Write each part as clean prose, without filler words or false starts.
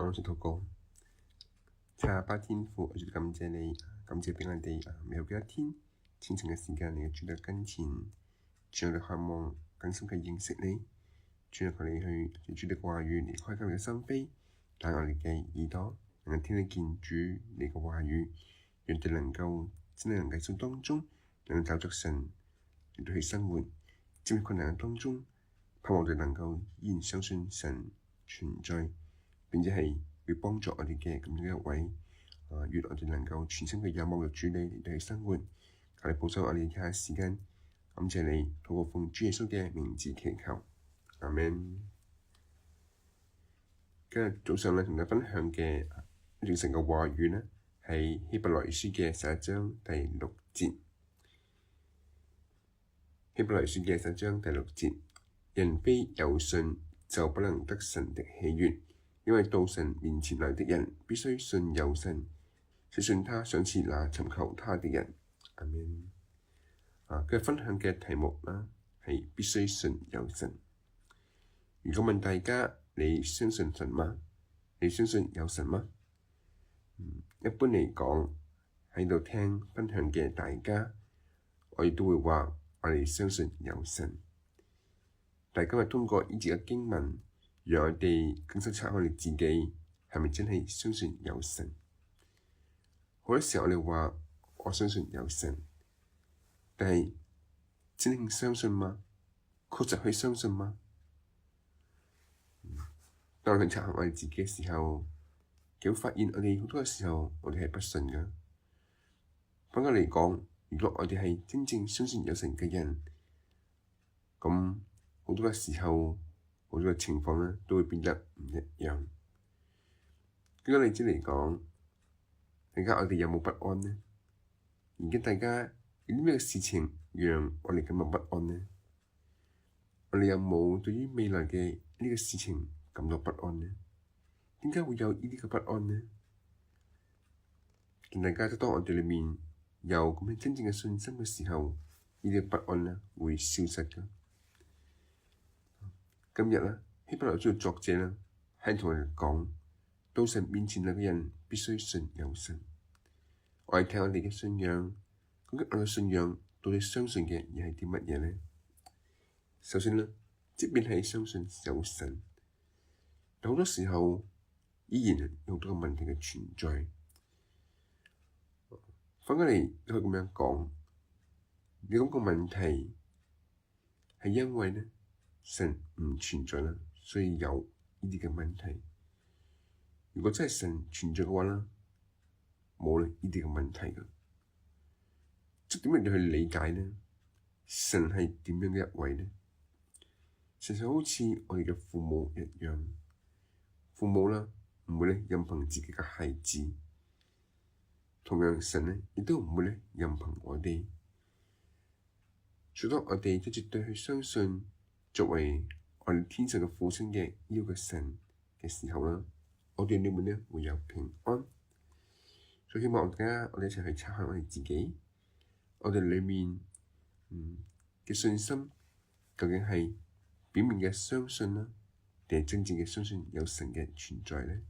我哋禱告，阿爸天父，我哋感謝你，感謝俾我哋美好嘅一天，虔誠嘅時間嚟到主嘅跟前，主我哋渴望更深嘅認識你，主求你去主嘅話語嚟開啟我哋嘅心扉，帶我哋嘅耳朵能夠聽得見主你嘅話語，讓我哋能夠真係能喺生活當中能夠找着神嚟到去生活，喺困難當中，盼望我哋能夠依然相信神存在。並且係會幫助我哋嘅咁樣一位，願我哋能夠全心嘅仰望嘅主你嚟到去生活，求你保守我哋以下時間，感謝你，禱告奉主耶穌嘅名字祈求，阿們。今日早上咧同大家分享嘅一段神嘅話語呢，係希伯來書嘅11章第6節。希伯來書嘅11章第6節，人非有信就不能得神的喜悅。因為到神面前來的人，必須信有神，是信他賞賜那尋求他的人。阿們。今日分享嘅題目啦，係必須信有神。如果問大家，你相信神嗎？你相信有神嗎？一般嚟講，喺度聽分享嘅大家，我亦都會話我哋相信有神。但係今日通過呢節嘅經文，讓我哋更深察看我哋自己係咪真係相信有神。好多時候我哋話我相信有神，但係真正相信嗎？確實去相信嗎？當我哋察看我哋自己嘅時候，就會發現我哋好多嘅時候我哋係不信嘅。反過嚟講，如果我哋係真正相信有神嘅人，咁好多嘅時候，好多嘅情況咧都會變得唔一樣。舉個例子嚟講，大家我哋有冇不安呢？而家大家有啲咩事情讓我哋感到不安呢？我哋有冇對於未來嘅呢個事情感到不安呢？點解會有呢啲嘅不安呢？大家當我哋裏面有咁樣真正嘅信心嘅時候，呢啲不安咧會消失㗎。今日咧，希伯來書嘅作者咧，喺同我哋講，到神面前嚟嘅人必須信有神。我哋睇我哋嘅信仰，究竟我哋嘅信仰到底相信嘅嘢係啲乜嘢咧？首先咧，即便係相信有神，但好多時候依然有好多個問題嘅存在。反過嚟都可以咁樣講，你講個問題係因為咧，神唔存在啦，所以有呢啲嘅問題。如果真係神存在嘅話啦，冇呢啲嘅問題㗎。即點樣去理解呢？神係點樣嘅一位呢？其實好似我哋嘅父母一樣，父母啦唔會咧任憑自己嘅孩子，同樣神咧亦都唔會咧任憑我哋。除咗我哋都絕對去相信，作為我哋天上嘅父親嘅呢個神嘅時候啦，我哋裏面咧會有平安。所以希望大家我哋一齊去察看我哋自己，我哋裏面嘅信心究竟係表面嘅相信啦，定係真正嘅相信有神嘅存在咧？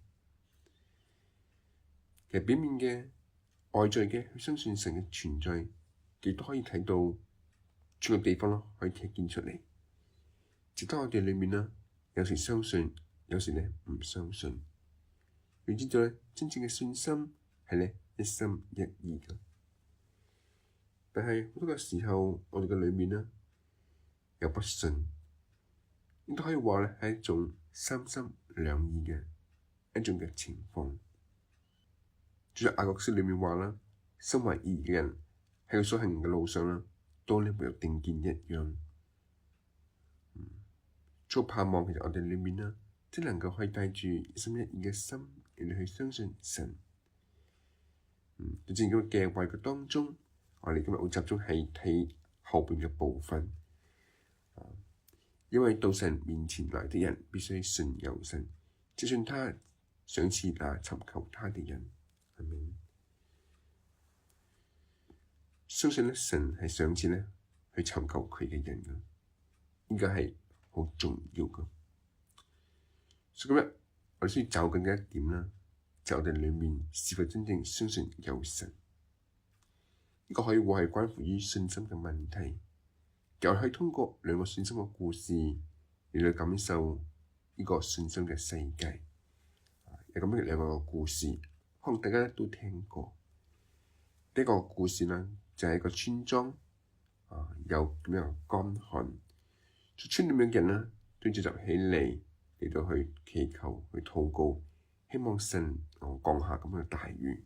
其實表面嘅外在嘅去相信神嘅存在，亦都可以睇到諸個地方咯，可以睇見出嚟。直到我哋裏面啦，有時相信，有時咧唔相信。你知道咧，真正嘅信心係咧一心一意㗎。但係好多個時候，我哋嘅裏面咧有不信，亦都可以話咧係一種三心兩意嘅一種嘅情況。就像雅各書裏面話啦，心懷二意嘅人喺佢所行嘅路上啦，都咧沒有定見一樣。做盼望，其實我哋裏面啦，即能夠可以帶住一心一意嘅心嚟去相信神。就正如嘅話語當中，我哋今日會集中喺睇後邊嘅部分。因為到神面前來的人，必須信有神，即信他賞賜那尋求他的人。阿們。相信咧，神係賞賜咧去尋求佢嘅人㗎，應該係好重要㗎。所以今日我哋需要找緊嘅一點啦，就係我哋裏面是否真正相信有神？呢個可以話係關乎於信心嘅問題。又可以通過兩個信心嘅故事嚟到感受呢個信心嘅世界。有咁樣兩個故事，可能大家都聽過。呢個故事呢，就係一個村莊，有咁樣乾旱，村裏面嘅人呢都聚集起嚟到去祈求、去禱告，希望神降下咁樣嘅大雨。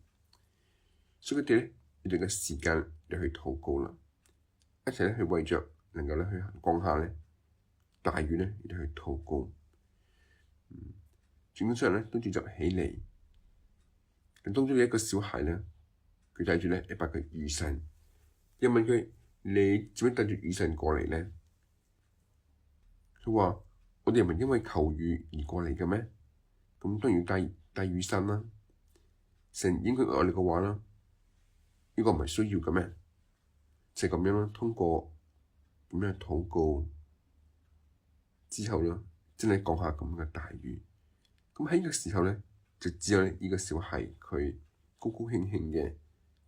所以佢哋咧用咗時間嚟去禱告啦，一齊咧去為着能夠咧去降下咧大雨咧嚟去禱告。全村人咧都聚集起嚟，當中有一個小孩咧，佢帶住咧一把嘅雨傘，又問佢：你做咩帶住雨傘過嚟咧？佢話：我哋唔係因為求雨而過嚟嘅咩？咁當然要帶雨傘啦。神應許我哋嘅話啦，呢個唔係需要嘅咩？就係咁樣啦。通過咁樣禱告之後啦，真係降下咁嘅大雨。咁喺呢個時候咧，就只有呢個小孩佢高高興興嘅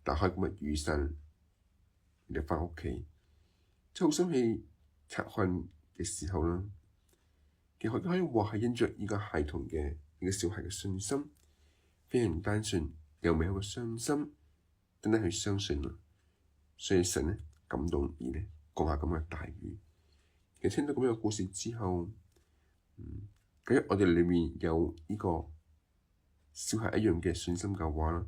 打開咁嘅雨傘，嚟返屋企。即係好心去察看嘅時候啦，其實都可以話係因着呢個孩童嘅呢個小孩嘅信心，非常單純又美好嘅信心，等等去相信啦。所以神咧感動而咧降下咁嘅大雨。其實聽到咁樣嘅故事之後，假如我哋裏面有呢個小孩一樣嘅信心嘅話啦，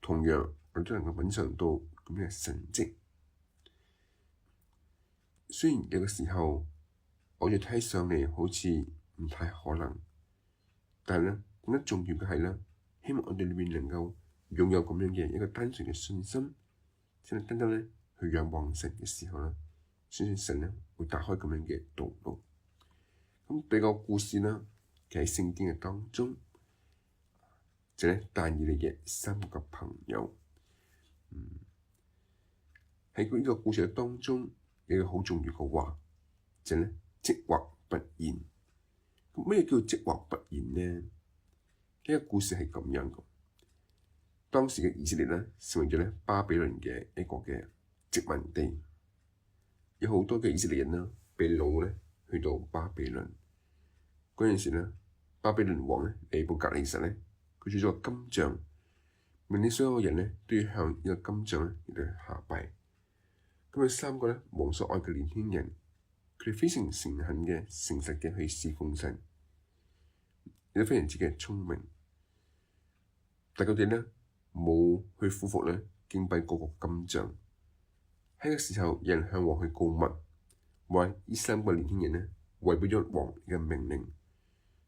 同樣我哋都能夠品嚐到咁樣嘅神蹟。雖然有個時候我哋睇上嚟好似唔太可能，但係咧更加重要嘅係咧，希望我哋裏面能夠擁有咁樣嘅一個單純嘅信心，先係單單咧去仰望神嘅時候啦，相信神咧會打開咁樣嘅道路。咁第二個故事啦，就喺聖經嘅當中，就係但以理嘅三個朋友。喺呢個故事嘅當中，有一個好重要嘅話，就係咧即或不然。咁咩叫即或不然呢？呢個故事係咁樣嘅。當時嘅以色列咧，成為咗咧巴比倫嘅一個嘅殖民地，有好多嘅以色列人啦，被擄咧去到巴比倫。嗰陣時咧，巴比倫王咧尼布甲尼撒咧，佢做咗個金像，命令所有人咧都要向呢個金像咧嚟下拜。咁佢三個咧王所愛嘅年輕人，佢哋非常誠懇嘅、誠實嘅去侍奉神，亦都非常之嘅聰明。但佢哋咧冇去俯伏咧敬拜嗰個金像。喺個時候，有人向王去告密，話呢三個年輕人咧違背咗王嘅命令。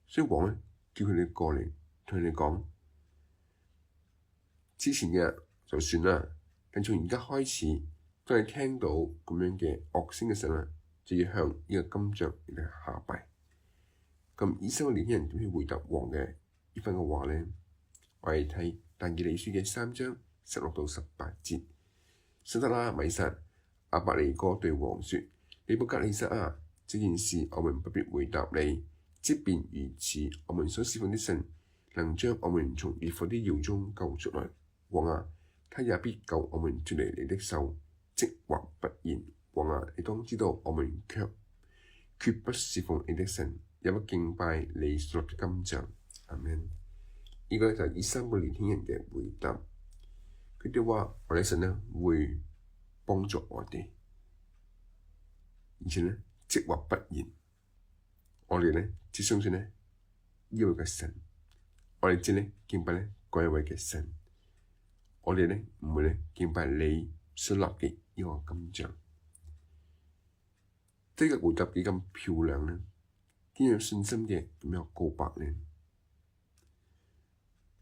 所以王咧叫佢哋過嚟，同佢哋講：之前嘅就算啦，但從而家開始，當你聽到咁樣嘅樂聲嘅時候咧，就要向呢個金像嚟下拜。咁呢三個年輕人點去回答王嘅呢番嘅話咧？我哋睇但以理書嘅3章16到18節。沙得拉、米煞、亞伯尼歌對王說：尼布甲尼撒啊，這件事我們不必回答你。即便如此，我們所侍奉的神能將我們從烈火的窯中救出來。王啊，他也必救我們脫離你的手。即或不然，王啊，你當知道，我們決不侍奉你的神，也不敬拜你所立的金像。阿們。呢個就係呢三個年輕人嘅回答。佢哋話：我哋神咧會幫助我哋，而且咧即或不然。我哋咧只相信咧呢位嘅神，我哋只咧敬拜咧嗰一位嘅神，我哋咧唔會咧敬拜你所立嘅呢個金像。呢個回答幾咁漂亮咧，幾有信心嘅咁樣告白咧，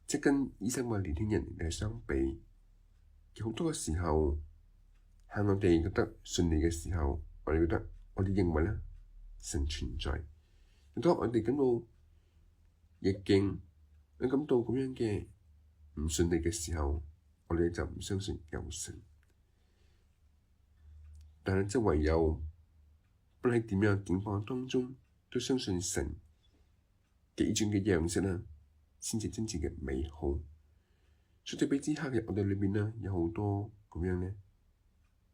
即跟呢三個年輕人嚟相比，好多嘅時候喺我哋覺得順利嘅時候，我哋認為咧神存在。當我哋感到逆境，你感到咁樣嘅唔順利嘅時候，我哋就唔相信有神。但係即唯有不論喺點樣嘅境況當中，都相信神幾種嘅樣式啦，先至真正嘅美好。所以對比之下嘅我哋裏邊呢，有好多咁樣呢，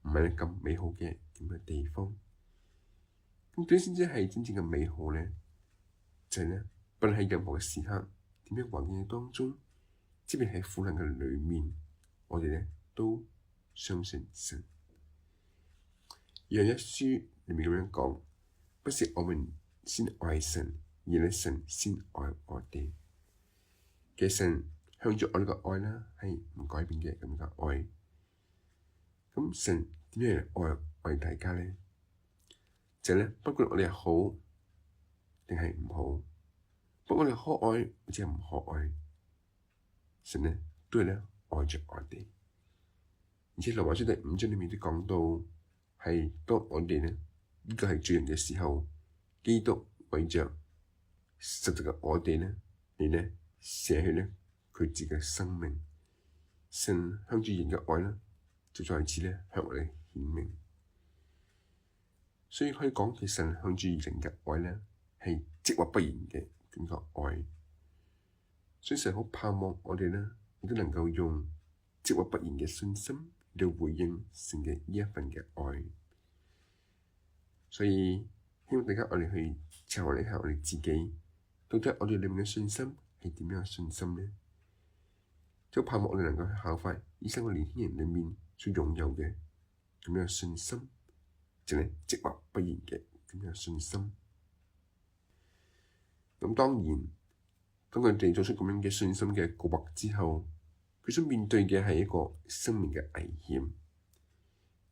唔係咁美好嘅咁嘅地方。咁點先至係真正嘅美好呢？就係呢，不論喺任何嘅時刻，點樣環境嘅當中，即便喺苦難嘅裏面，我哋呢都相信神。約一書裏面咁樣講，不是我們先愛神，而係神先愛我哋。其實神向住我哋嘅愛啦，係唔改變嘅咁嘅愛。咁神點樣嚟愛我哋大家呢？就係咧，不管我哋係好定係唔好，不管我哋可愛或者唔可愛，神呢都係咧愛着我哋。而且羅馬書第5章裏面都講到，係當我哋呢個係罪人嘅時候，基督為着實際嘅我哋呢，嚟呢捨去呢佢自己嘅生命。神向住人嘅愛呢，就在此呢向我哋顯明。所以可以講，其實神向住人嘅愛呢，係即或不然嘅咁個愛。所以神好盼望我哋呢，亦都能夠用即或不然嘅信心嚟回應神嘅呢一份嘅愛。所以希望大家我哋去查看一下我哋自己，到底我哋裏面嘅信心係點樣嘅信心呢？就盼望我哋能夠去效法呢三個年輕人裏面所擁有嘅咁樣嘅信心。就係即或不然嘅咁樣信心。咁當然，當佢哋做出咁樣嘅信心嘅告白之後，佢所面對嘅係一個生命嘅危險。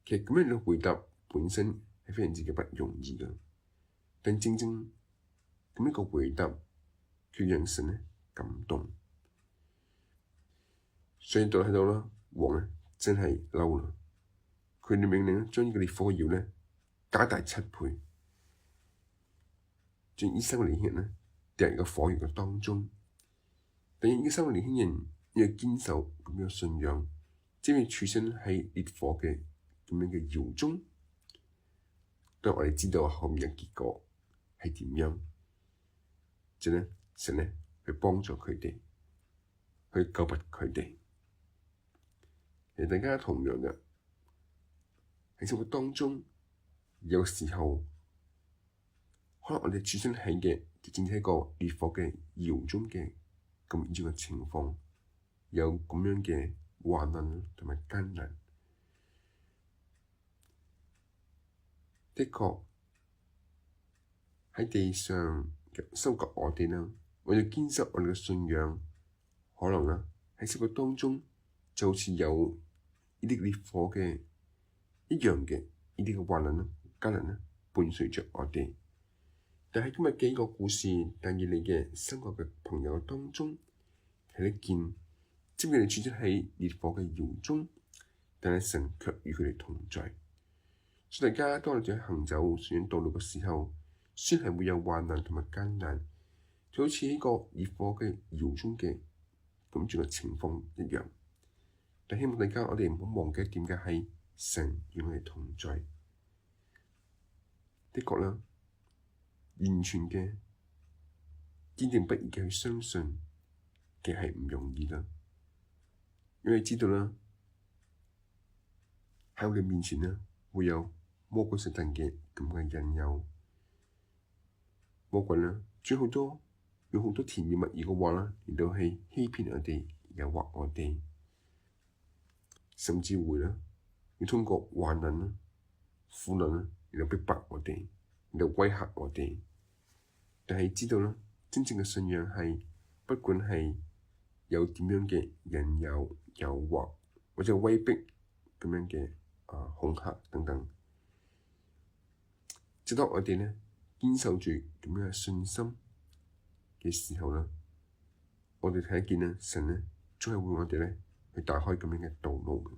其實咁樣嘅回答本身係非常之嘅不容易嘅，但正正咁樣嘅回答，佢讓神呢感動。所以到睇到啦，王呢真係嬲啦，佢哋命令將呢個烈火窯呢加大7倍，將呢三個年輕人呢掉入個火窯嘅當中。但係呢三個年輕人要堅守咁樣信仰，即係處身喺烈火嘅咁樣嘅窯中。當我哋知道後面嘅結果係點樣，就呢神呢去幫助佢哋，去救拔佢哋。其實大家同樣嘅喺生活當中，有時候可能我哋處身喺嘅正係一個烈火嘅窯中嘅咁樣嘅情況，有咁樣嘅患難同埋艱難。的確喺地上收割我哋啦，為咗堅守我哋嘅信仰，可能啦喺生活當中就好似有呢啲烈火嘅一樣嘅呢啲嘅患難啦、艱難啦，伴隨着我哋。但係今日幾個故事但以理嘅三個嘅朋友當中，睇得見，即便佢哋處身喺烈火嘅窯中，但係神卻與佢哋同在。所以大家當我哋行走信仰道路嘅時候，雖然係會有患難同埋艱難，就好似呢個烈火嘅窯中嘅咁樣嘅情況一樣。但希望大家我哋唔好忘記一點嘅係神與我哋同在。的確啦，完全嘅堅定不移嘅去相信嘅係唔容易啦，因為知道啦喺我哋面前呢會有魔鬼撒旦嘅咁嘅引誘。魔鬼呢用好多甜言蜜語嘅話啦，嚟到去欺騙我哋、誘惑我哋，甚至會啦要通過患難啦、苦難啦嚟到逼迫我哋，嚟到威嚇我哋。但係知道啦，真正嘅信仰係不管係有點樣嘅引誘、誘惑或者威逼咁樣嘅恐嚇等等，直到我哋呢堅守住咁樣嘅信心嘅時候啦，我哋睇得見啦，神呢總係會我哋呢去打開咁樣嘅道路嘅。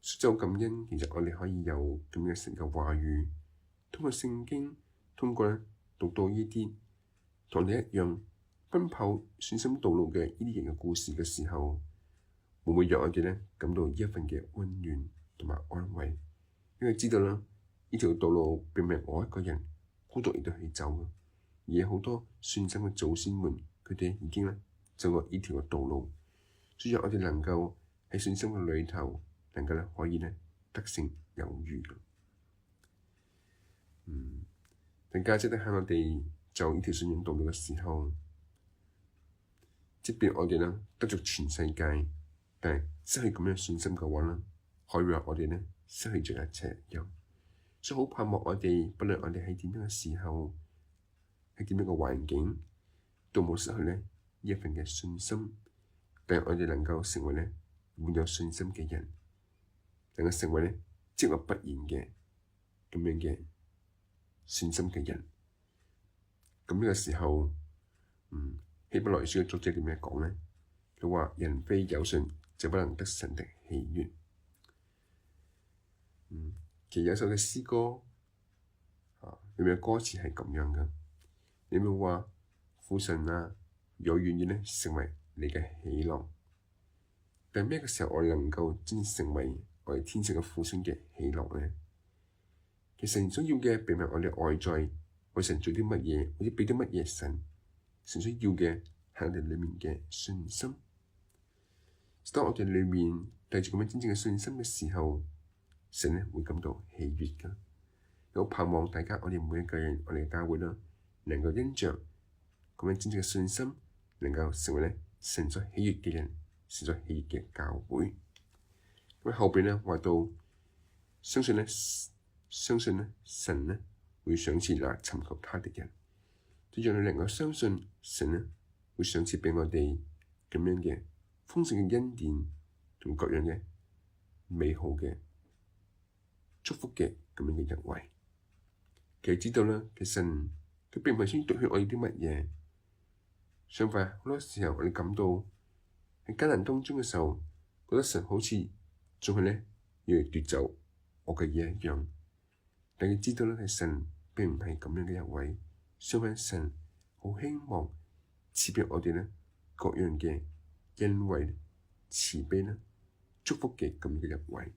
所以感恩，其實我哋可以有咁樣神嘅話語，通過聖經，通過呢讀到呢啲同你一樣奔跑信心道路嘅呢啲人嘅故事嘅時候，會唔會讓我哋呢感到呢一份嘅溫暖同埋安慰？因為知道啦，呢條道路並唔係我一個人孤獨嚟到去走嘅，而有好多信心嘅祖先們，佢哋已經咧走過呢條嘅道路，所以我哋能夠喺信心嘅裏頭，能夠咧可以咧得勝有餘嘅。更加值得喺我哋走呢條信仰道路嘅時候，即便我哋咧得着全世界，但係失去咁樣信心嘅話咧，可以話我哋咧失去咗一切一樣。所以好盼望我哋，不論我哋喺點樣嘅時候，喺點樣嘅環境，都冇失去咧呢一份嘅信心。但係我哋能夠成為咧滿有信心嘅人，能夠成為咧積立不言嘅咁樣嘅信心嘅人。咁呢個時候，希伯來書嘅作者點樣講咧？佢話：人非有信就不能得神的喜悅。其實有首嘅詩歌，裏面嘅歌詞係咁樣嘅。你咪話父神啊，我願意咧成為你嘅喜樂。但係咩嘅時候我哋能夠真正成為我哋天上嘅父神嘅喜樂咧？其實神所要嘅並唔係我哋外在為神做啲乜嘢，或者俾啲乜嘢神。神所要嘅係我哋裏面嘅信心。當我哋裏面帶住咁樣真正嘅信心嘅時候，神咧會感到喜悅㗎。有盼望大家，我哋每一個人，我哋嘅教會啦，能夠因着咁樣真正嘅信心，能夠成為咧神所喜悅嘅人，神所喜悅嘅教會。咁後邊咧話到，相信咧神咧會賞賜那尋求他的人，就讓你能夠相信神咧會賞賜俾我哋咁樣嘅豐盛嘅恩典同各樣嘅美好嘅祝福嘅咁樣嘅恩惠。其實知道啦，其實神佢並唔係先奪去我哋啲乜嘢，相反好多時候我哋感到喺艱難當中嘅時候，覺得神好似仲係咧要嚟奪走我嘅嘢一樣。但係知道咧，係神並唔係咁樣嘅一位，相反神好希望賜俾我哋咧各樣嘅恩惠、慈悲啦、祝福嘅咁嘅一位。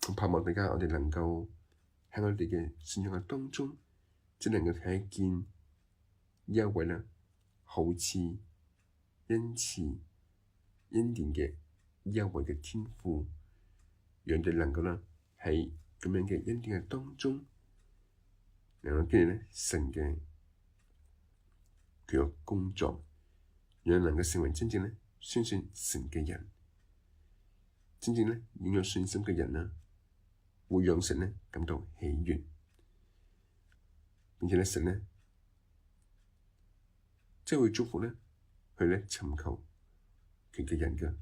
我盼望大家我哋能夠喺我哋嘅信仰嘅當中，只能夠睇見呢一位啦，好賜恩慈恩典嘅呢一位嘅天父，讓我哋能夠啦喺咁樣嘅恩典嘅當中，能夠經歷咧神嘅佢嘅工作，讓能夠成為真正咧相信神嘅人，真正咧擁有信心嘅人啦，會讓神咧感到喜悅，並且咧神咧即係會祝福咧去咧尋求佢嘅人嘅。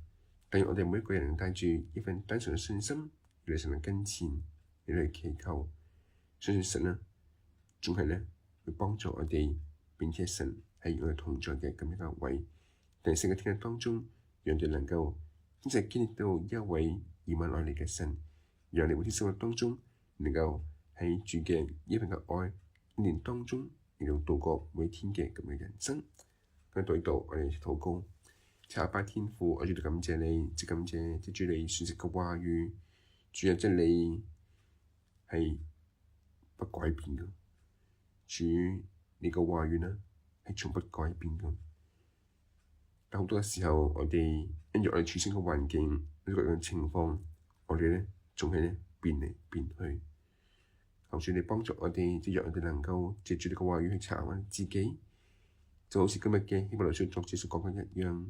但願我哋每一個人帶住一份單純嘅信心嚟神嘅跟前，嚟祈求，相信神啦，仲係咧會幫助我哋，並且神係我哋同在嘅咁一個位。但係聖嘅天日當中，讓我哋能夠真正經歷到一位以馬內利嘅神，讓你每天生活當中能夠喺主嘅呢份嘅愛恩典當中，嚟到度過每天嘅咁嘅人生。咁到呢度，我哋禱告，阿爸天父，我主要感謝你，即感謝即主你説説嘅話語，主啊，即你係不改變嘅，主你嘅話語呢係從不改變嘅。但好多時候，我哋因住我哋處身嘅環境呢個樣嘅情況，我哋咧仲係咧變嚟變去。求主你幫助我哋，即讓我哋能夠藉住你嘅話語去查問自己，就好似今日嘅希伯來書作者所講嘅一樣。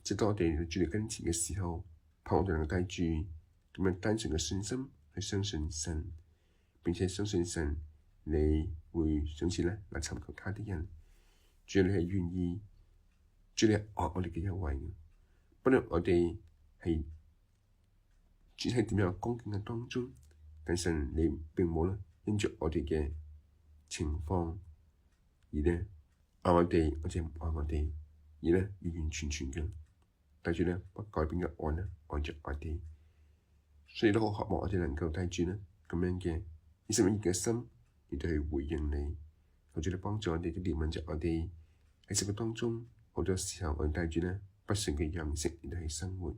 直到我哋嚟主你跟前嘅時候，盼我哋能夠帶住咁樣單純嘅信心去相信神，並且相信神你會賞賜咧嚟尋求他的人。主你係願意，主你係愛我哋嘅一位。不論我哋係處喺點樣嘅光景嘅當中，但神你並冇咧因着我哋嘅情況而咧愛我哋，或者唔愛我哋，而咧完完全全嘅帶住咧不改變嘅愛咧愛着我哋。所以都好渴望我哋能夠帶住咧咁樣嘅21嘅心，亦都去回應你。求主你幫助我哋，都憐憫着我哋喺生活當中，好多時候我哋帶住咧不順嘅樣式嚟到去生活。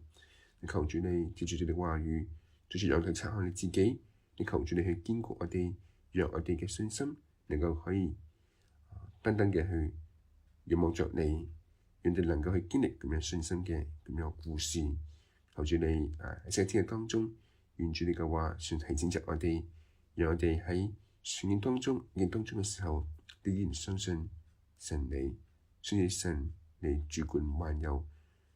你求主你接住你嘅話語，最主要讓佢察看你自己。你求主你去堅固我哋，讓我哋嘅信心能夠可以單單嘅去仰望着你，讓我哋能夠去經歷咁樣信心嘅咁樣故事。求主你喺聖經嘅當中，願主你嘅話常提醒着我哋，讓我哋喺順境當中嘅時候，你依然相信神你，相信神你主管萬有，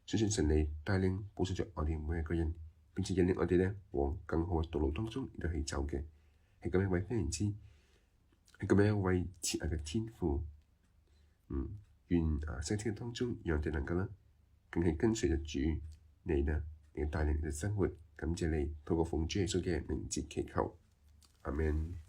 相信神你帶領保守着我哋每一個人，並且引領我哋咧往更好嘅道路當中嚟到去走嘅，係咁樣一位非常之係咁樣一位慈愛嘅天父。願聖經當中，讓我哋能夠啦，更係跟隨着主你啦，你嘅帶領你嘅生活，感謝你，透過奉主耶穌嘅名字祈求，阿們。